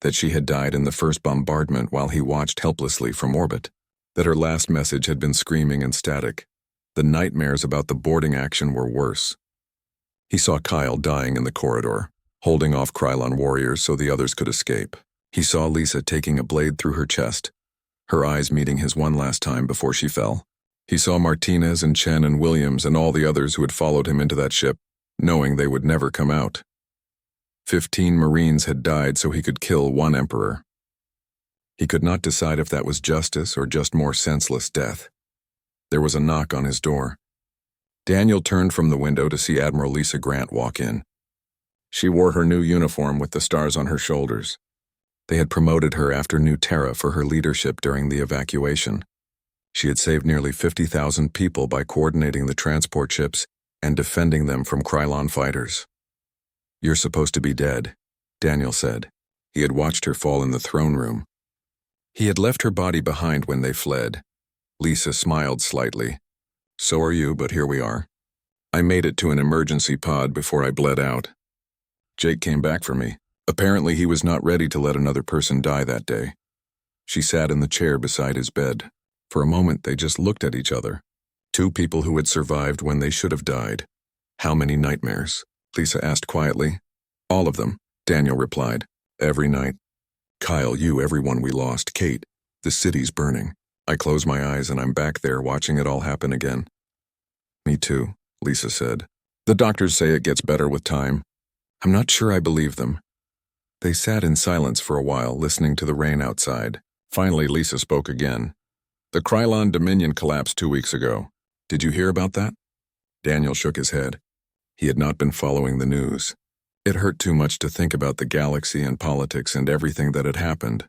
that she had died in the first bombardment while he watched helplessly from orbit, that her last message had been screaming and static. The nightmares about the boarding action were worse. He saw Kyle dying in the corridor, holding off Krylon warriors so the others could escape. He saw Lisa taking a blade through her chest, her eyes meeting his one last time before she fell. He saw Martinez and Chen and Williams and all the others who had followed him into that ship, knowing they would never come out. 15 Marines had died so he could kill one emperor. He could not decide if that was justice or just more senseless death. There was a knock on his door. Daniel turned from the window to see Admiral Lisa Grant walk in. She wore her new uniform with the stars on her shoulders. They had promoted her after New Terra for her leadership during the evacuation. She had saved nearly 50,000 people by coordinating the transport ships and defending them from Krylon fighters. "You're supposed to be dead," Daniel said. He had watched her fall in the throne room. He had left her body behind when they fled. Lisa smiled slightly. "So are you, but here we are. I made it to an emergency pod before I bled out. Jake came back for me. Apparently he was not ready to let another person die that day." She sat in the chair beside his bed. For a moment they just looked at each other. Two people who had survived when they should have died. "How many nightmares?" Lisa asked quietly. "All of them," Daniel replied. "Every night. Kyle, you, everyone we lost. Kate, the city's burning. I close my eyes and I'm back there watching it all happen again. Me too, Lisa said. The doctors say it gets better with time. I'm not sure I believe them. They sat in silence for a while, listening to the rain outside. Finally, Lisa spoke again. The Krylon Dominion collapsed 2 weeks ago. Did you hear about that? Daniel shook his head. He had not been following the news. It hurt too much to think about the galaxy and politics and everything that had happened.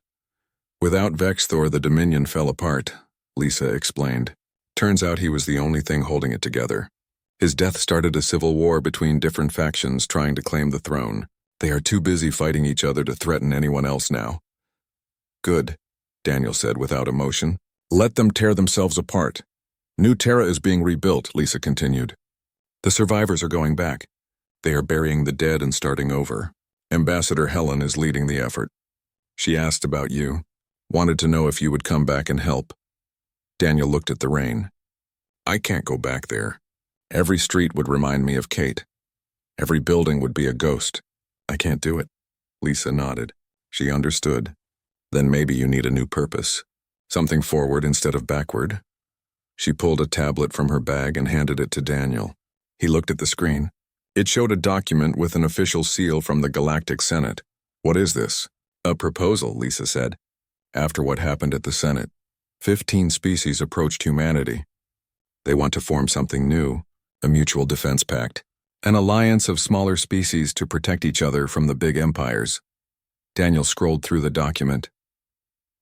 Without Vexthor, the Dominion fell apart, Lisa explained. Turns out he was the only thing holding it together. His death started a civil war between different factions trying to claim the throne. They are too busy fighting each other to threaten anyone else now. Good, Daniel said without emotion. Let them tear themselves apart. New Terra is being rebuilt, Lisa continued. The survivors are going back. They are burying the dead and starting over. Ambassador Helen is leading the effort. She asked about you, wanted to know if you would come back and help. Daniel looked at the rain. I can't go back there. Every street would remind me of Kate. Every building would be a ghost. I can't do it. Lisa nodded. She understood. Then maybe you need a new purpose. Something forward instead of backward. She pulled a tablet from her bag and handed it to Daniel. He looked at the screen. It showed a document with an official seal from the Galactic Senate. What is this? A proposal, Lisa said. After what happened at the Senate, 15 species approached humanity. They want to form something new, a mutual defense pact, an alliance of smaller species to protect each other from the big empires. Daniel scrolled through the document.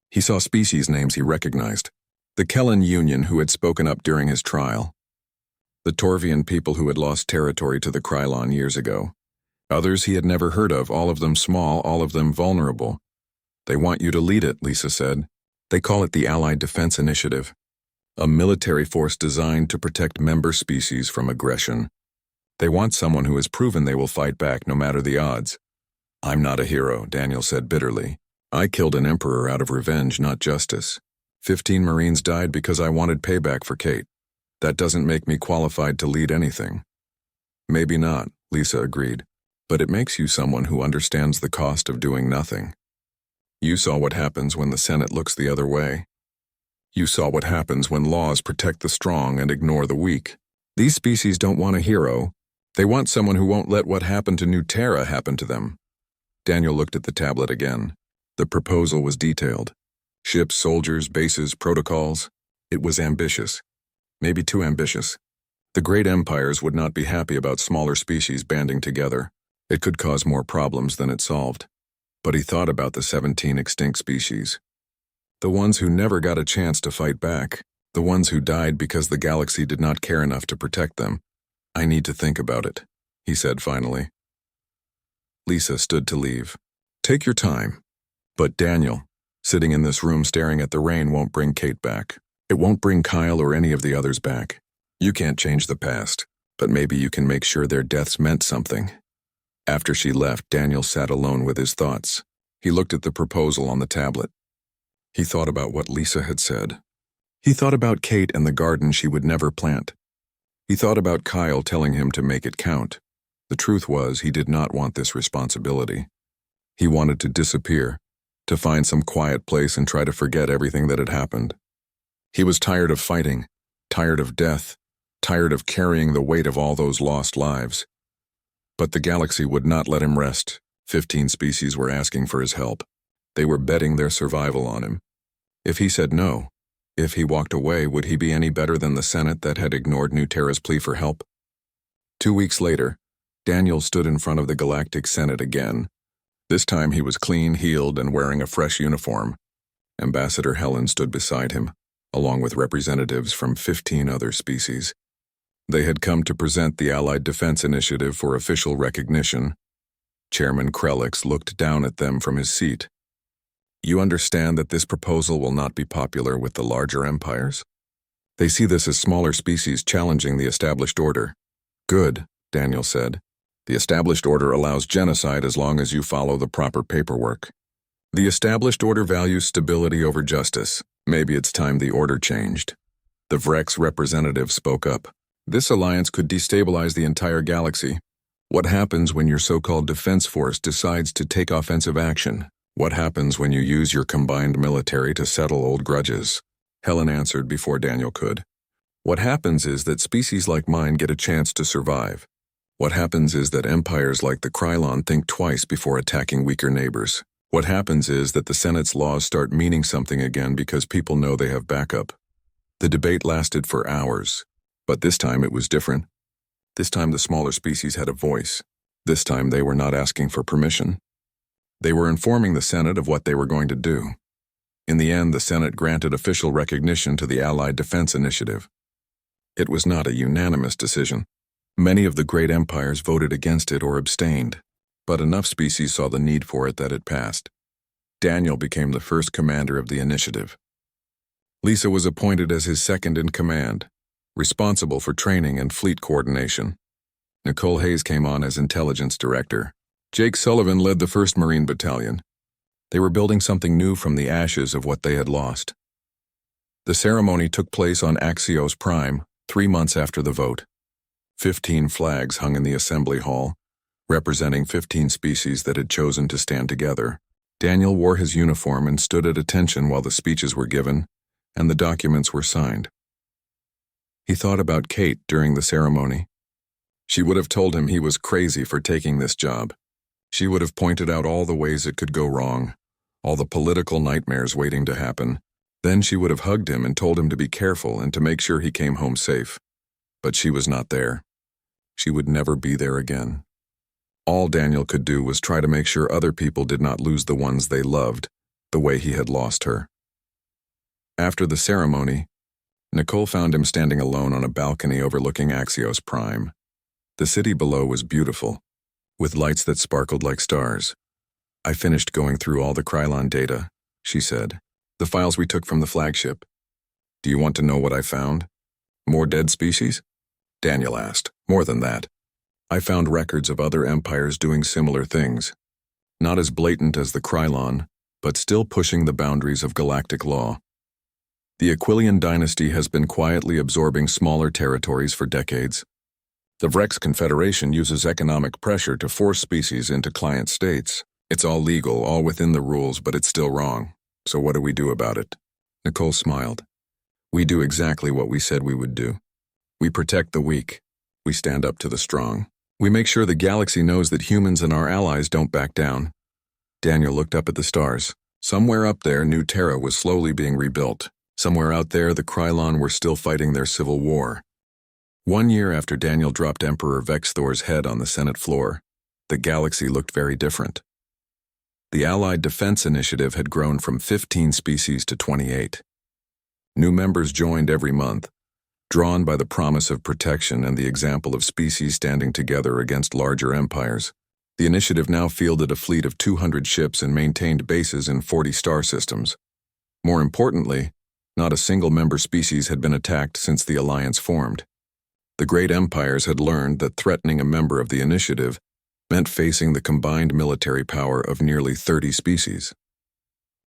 He saw species names he recognized. The Kellen Union, who had spoken up during his trial. The Torvian people who had lost territory to the Krylon years ago. Others he had never heard of, all of them small, all of them vulnerable. They want you to lead it, Lisa said. They call it the Allied Defense Initiative, a military force designed to protect member species from aggression. They want someone who has proven they will fight back no matter the odds. I'm not a hero, Daniel said bitterly. I killed an emperor out of revenge, not justice. 15 Marines died because I wanted payback for Kate. That doesn't make me qualified to lead anything. Maybe not, Lisa agreed, but it makes you someone who understands the cost of doing nothing. You saw what happens when the Senate looks the other way. You saw what happens when laws protect the strong and ignore the weak. These species don't want a hero. They want someone who won't let what happened to New Terra happen to them. Daniel looked at the tablet again. The proposal was detailed. Ships, soldiers, bases, protocols. It was ambitious. Maybe too ambitious. The great empires would not be happy about smaller species banding together. It could cause more problems than it solved. But he thought about the 17 extinct species. The ones who never got a chance to fight back. The ones who died because the galaxy did not care enough to protect them. I need to think about it, he said finally. Lisa stood to leave. Take your time. But Daniel, sitting in this room staring at the rain won't bring Kate back. It won't bring Kyle or any of the others back. You can't change the past, but maybe you can make sure their deaths meant something. After she left, Daniel sat alone with his thoughts. He looked at the proposal on the tablet. He thought about what Lisa had said. He thought about Kate and the garden she would never plant. He thought about Kyle telling him to make it count. The truth was, he did not want this responsibility. He wanted to disappear, to find some quiet place and try to forget everything that had happened. He was tired of fighting, tired of death, tired of carrying the weight of all those lost lives. But the galaxy would not let him rest. 15 species were asking for his help. They were betting their survival on him. If he said no, if he walked away, would he be any better than the Senate that had ignored New Terra's plea for help? 2 weeks later, Daniel stood in front of the Galactic Senate again. This time he was clean, healed, and wearing a fresh uniform. Ambassador Helen stood beside him, along with representatives from 15 other species. They had come to present the Allied Defense Initiative for official recognition. Chairman Krelix looked down at them from his seat. You understand that this proposal will not be popular with the larger empires? They see this as smaller species challenging the established order. Good, Daniel said. The established order allows genocide as long as you follow the proper paperwork. The established order values stability over justice. Maybe it's time the order changed. The Vrex representative spoke up. This alliance could destabilize the entire galaxy. What happens when your so-called defense force decides to take offensive action? What happens when you use your combined military to settle old grudges? Helen answered before Daniel could. What happens is that species like mine get a chance to survive. What happens is that empires like the Krylon think twice before attacking weaker neighbors. What happens is that the Senate's laws start meaning something again because people know they have backup. The debate lasted for hours, but this time it was different. This time the smaller species had a voice. This time they were not asking for permission. They were informing the Senate of what they were going to do. In the end, the Senate granted official recognition to the Allied Defense Initiative. It was not a unanimous decision. Many of the great empires voted against it or abstained, but enough species saw the need for it that it passed. Daniel became the first commander of the initiative. Lisa was appointed as his second in command, responsible for training and fleet coordination. Nicole Hayes came on as intelligence director. Jake Sullivan led the 1st Marine Battalion. They were building something new from the ashes of what they had lost. The ceremony took place on Axios Prime, 3 months after the vote. 15 flags hung in the assembly hall, representing 15 species that had chosen to stand together. Daniel wore his uniform and stood at attention while the speeches were given and the documents were signed. He thought about Kate during the ceremony. She would have told him he was crazy for taking this job. She would have pointed out all the ways it could go wrong, all the political nightmares waiting to happen. Then she would have hugged him and told him to be careful and to make sure he came home safe. But she was not there. She would never be there again. All Daniel could do was try to make sure other people did not lose the ones they loved, the way he had lost her. After the ceremony, Nicole found him standing alone on a balcony overlooking Axios Prime. The city below was beautiful, with lights that sparkled like stars. "I finished going through all the Krylon data," she said. "The files we took from the flagship. Do you want to know what I found? More dead species?" Daniel asked. "More than that. I found records of other empires doing similar things. Not as blatant as the Krylon, but still pushing the boundaries of galactic law. The Aquilian dynasty has been quietly absorbing smaller territories for decades. The Vrex Confederation uses economic pressure to force species into client states. It's all legal, all within the rules, but it's still wrong. So what do we do about it?" Nicole smiled. "We do exactly what we said we would do. We protect the weak. We stand up to the strong. We make sure the galaxy knows that humans and our allies don't back down." Daniel looked up at the stars. Somewhere up there, New Terra was slowly being rebuilt. Somewhere out there, the Krylon were still fighting their civil war. 1 year after Daniel dropped Emperor Vexthor's head on the Senate floor, the galaxy looked very different. The Allied Defense Initiative had grown from 15 species to 28. New members joined every month, drawn by the promise of protection and the example of species standing together against larger empires. The initiative now fielded a fleet of 200 ships and maintained bases in 40 star systems. More importantly, not a single member species had been attacked since the alliance formed. The great empires had learned that threatening a member of the initiative meant facing the combined military power of nearly 30 species.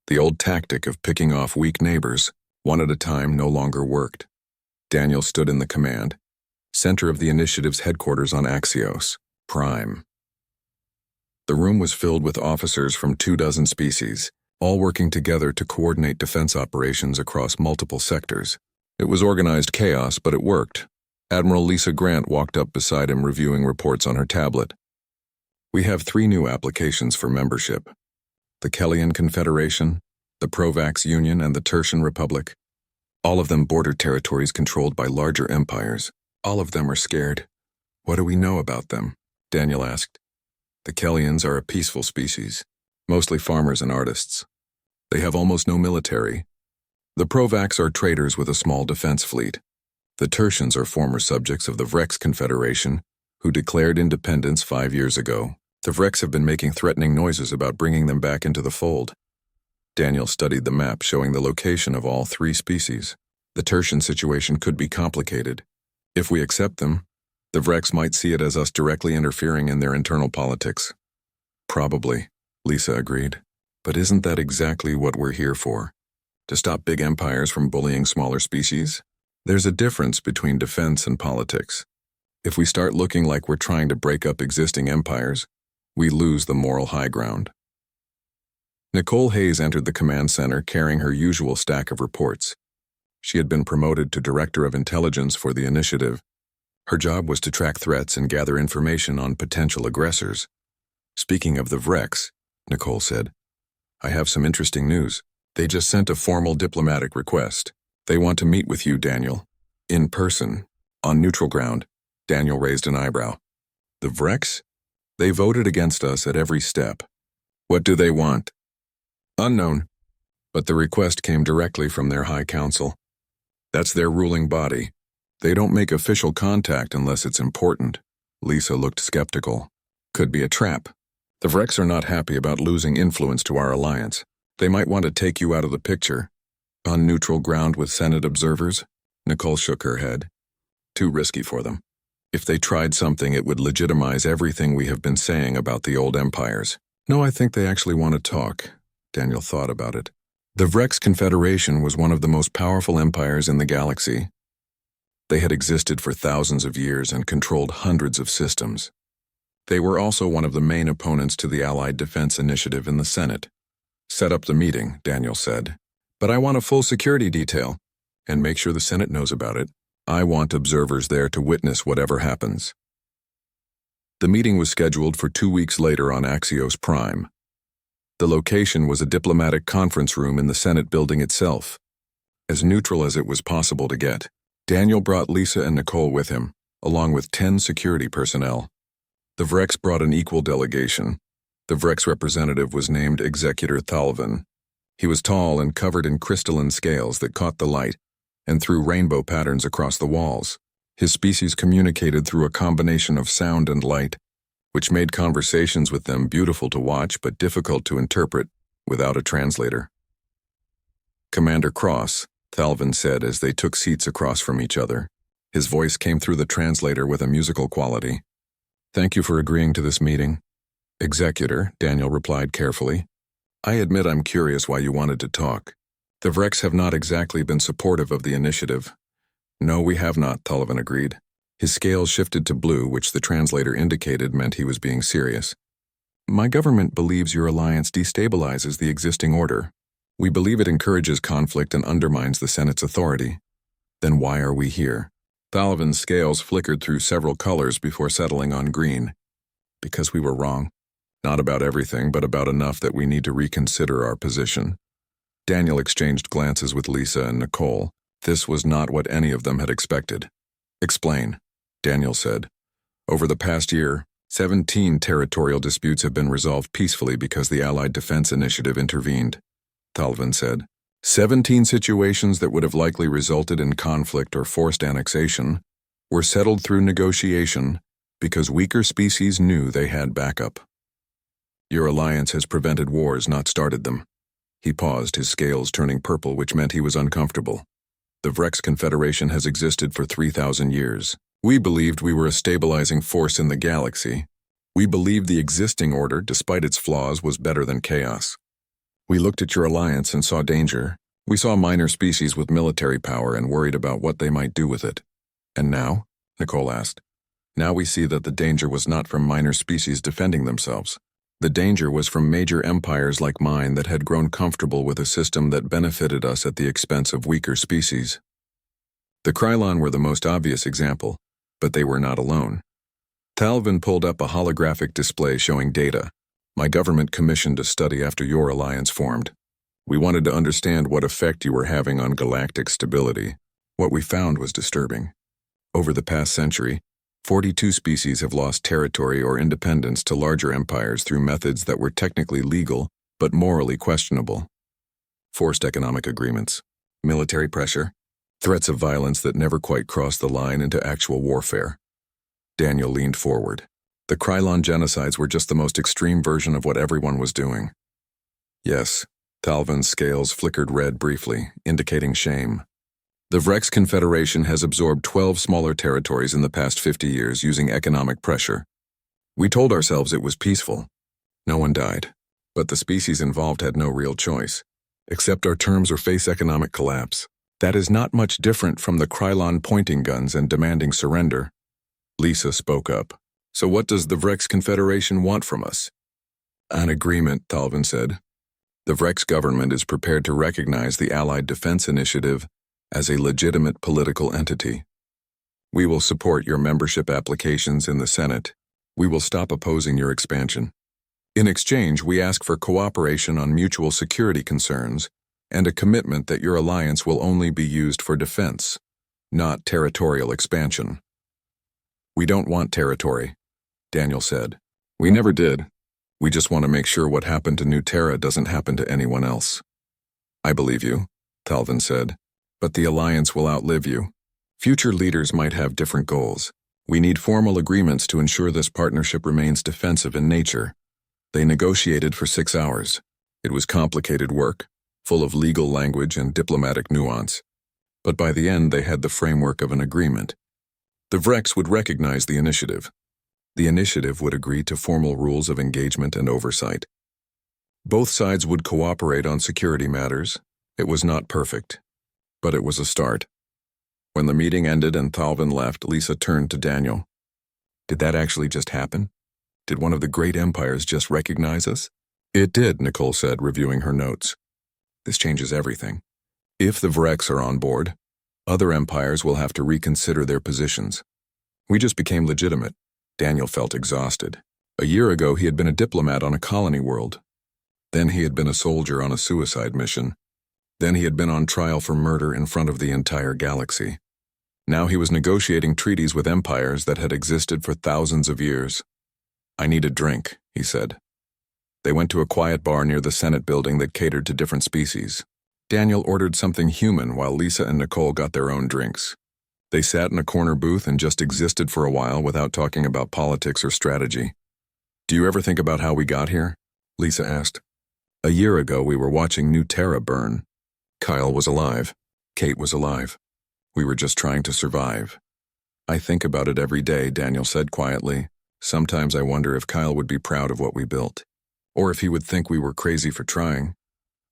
The old tactic of picking off weak neighbors, one at a time, no longer worked. Daniel stood in the command, center of the initiative's headquarters on Axios Prime. The room was filled with officers from 24 species, all working together to coordinate defense operations across multiple sectors. It was organized chaos, but it worked. Admiral Lisa Grant walked up beside him, reviewing reports on her tablet. "We have 3 new applications for membership. The Kellian Confederation, the Provax Union, and the Tertian Republic. All of them border territories controlled by larger empires. All of them are scared. What do we know about them?" Daniel asked. "The Kellians are a peaceful species, mostly farmers and artists. They have almost no military. The Provax are traders with a small defense fleet. The Tertians are former subjects of the Vrex Confederation, who declared independence 5 years ago. The Vrex have been making threatening noises about bringing them back into the fold." Daniel studied the map showing the location of all 3 species. The Tertian situation could be complicated. If we accept them, the Vrex might see it as us directly interfering in their internal politics. "Probably," Lisa agreed. "But isn't that exactly what we're here for? To stop big empires from bullying smaller species? There's a difference between defense and politics. If we start looking like we're trying to break up existing empires, we lose the moral high ground." Nicole Hayes entered the command center carrying her usual stack of reports. She had been promoted to Director of Intelligence for the initiative. Her job was to track threats and gather information on potential aggressors. Speaking of the Vrex, Nicole said, I have some interesting news. They just sent a formal diplomatic request. They want to meet with you, Daniel. In person. On neutral ground. Daniel raised an eyebrow. The Vrex? They voted against us at every step. What do they want? Unknown. But the request came directly from their High Council. That's their ruling body. They don't make official contact unless it's important. Lisa looked skeptical. Could be a trap. The Vrex are not happy about losing influence to our alliance. They might want to take you out of the picture. On neutral ground with Senate observers? Nicole shook her head. Too risky for them. If they tried something, it would legitimize everything we have been saying about the old empires. No, I think they actually want to talk. Daniel thought about it. The Vrex Confederation was one of the most powerful empires in the galaxy. They had existed for thousands of years and controlled hundreds of systems. They were also one of the main opponents to the Allied Defense Initiative in the Senate. Set up the meeting, Daniel said. But I want a full security detail, and make sure the Senate knows about it. I want observers there to witness whatever happens. The meeting was scheduled for 2 weeks later on Axios Prime. The location was a diplomatic conference room in the Senate building itself, as neutral as it was possible to get. Daniel brought Lisa and Nicole with him, along with 10 security personnel. The Vrex brought an equal delegation. The Vrex representative was named Executor Thalvin. He was tall and covered in crystalline scales that caught the light and threw rainbow patterns across the walls. His species communicated through a combination of sound and light, which made conversations with them beautiful to watch but difficult to interpret without a translator. Commander Cross, Thalvin said as they took seats across from each other. His voice came through the translator with a musical quality. Thank you for agreeing to this meeting. Executor, Daniel replied carefully. I admit I'm curious why you wanted to talk. The Vrex have not exactly been supportive of the initiative. No, we have not, Thalvin agreed. His scales shifted to blue, which the translator indicated meant he was being serious. My government believes your alliance destabilizes the existing order. We believe it encourages conflict and undermines the Senate's authority. Then why are we here? Thalvin's scales flickered through several colors before settling on green. Because we were wrong. Not about everything, but about enough that we need to reconsider our position. Daniel exchanged glances with Lisa and Nicole. This was not what any of them had expected. Explain, Daniel said. Over the past year, 17 territorial disputes have been resolved peacefully because the Allied Defense Initiative intervened, Thalvin said. 17 situations that would have likely resulted in conflict or forced annexation were settled through negotiation because weaker species knew they had backup. Your alliance has prevented wars, not started them. He paused, his scales turning purple, which meant he was uncomfortable. The Vrex Confederation has existed for 3,000 years. We believed we were a stabilizing force in the galaxy. We believed the existing order, despite its flaws, was better than chaos. We looked at your alliance and saw danger. We saw minor species with military power and worried about what they might do with it. And now? Nicole asked. Now we see that the danger was not from minor species defending themselves. The danger was from major empires like mine that had grown comfortable with a system that benefited us at the expense of weaker species. The Krylon were the most obvious example, but they were not alone. Thalvin pulled up a holographic display showing data. My government commissioned a study after your alliance formed. We wanted to understand what effect you were having on galactic stability. What we found was disturbing. Over the past century, 42 species have lost territory or independence to larger empires through methods that were technically legal but morally questionable. Forced economic agreements, military pressure, threats of violence that never quite crossed the line into actual warfare. Daniel leaned forward. The Krylon genocides were just the most extreme version of what everyone was doing. Yes, Thalvin's scales flickered red briefly, indicating shame. The Vrex Confederation has absorbed 12 smaller territories in the past 50 years using economic pressure. We told ourselves it was peaceful. No one died, but the species involved had no real choice. Accept our terms or face economic collapse. That is not much different from the Krylon pointing guns and demanding surrender. Lisa spoke up. So what does the Vrex Confederation want from us? An agreement, Thalvin said. The Vrex government is prepared to recognize the Allied Defense Initiative as a legitimate political entity. We will support your membership applications in the Senate. We will stop opposing your expansion. In exchange, we ask for cooperation on mutual security concerns and a commitment that your alliance will only be used for defense, not territorial expansion. We don't want territory, Daniel said. We never did. We just want to make sure what happened to New Terra doesn't happen to anyone else. I believe you, Thalvin said, but the alliance will outlive you. Future leaders might have different goals. We need formal agreements to ensure this partnership remains defensive in nature. They negotiated for 6 hours. It was complicated work, full of legal language and diplomatic nuance. But by the end, they had the framework of an agreement. The Vrex would recognize the initiative. The initiative would agree to formal rules of engagement and oversight. Both sides would cooperate on security matters. It was not perfect, but it was a start. When the meeting ended and Thalvin left, Lisa turned to Daniel. Did that actually just happen? Did one of the great empires just recognize us? It did, Nicole said, reviewing her notes. This changes everything. If the Vrex are on board, other empires will have to reconsider their positions. We just became legitimate. Daniel felt exhausted. A year ago, he had been a diplomat on a colony world. Then he had been a soldier on a suicide mission. Then he had been on trial for murder in front of the entire galaxy. Now he was negotiating treaties with empires that had existed for thousands of years. I need a drink, he said. They went to a quiet bar near the Senate building that catered to different species. Daniel ordered something human while Lisa and Nicole got their own drinks. They sat in a corner booth and just existed for a while without talking about politics or strategy. Do you ever think about how we got here? Lisa asked. A year ago, we were watching New Terra burn. Kyle was alive. Kate was alive. We were just trying to survive. I think about it every day, Daniel said quietly. Sometimes I wonder if Kyle would be proud of what we built. Or if he would think we were crazy for trying.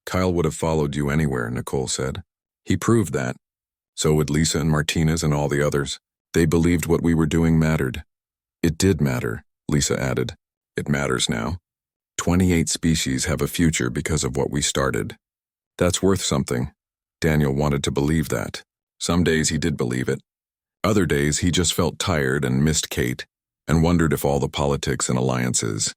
Kyle would have followed you anywhere, Nicole said. He proved that. So would Lisa and Martinez and all the others. They believed what we were doing mattered. It did matter, Lisa added. It matters now. 28 species have a future because of what we started. That's worth something. Daniel wanted to believe that. Some days he did believe it. Other days he just felt tired and missed Kate, and wondered if all the politics and alliances,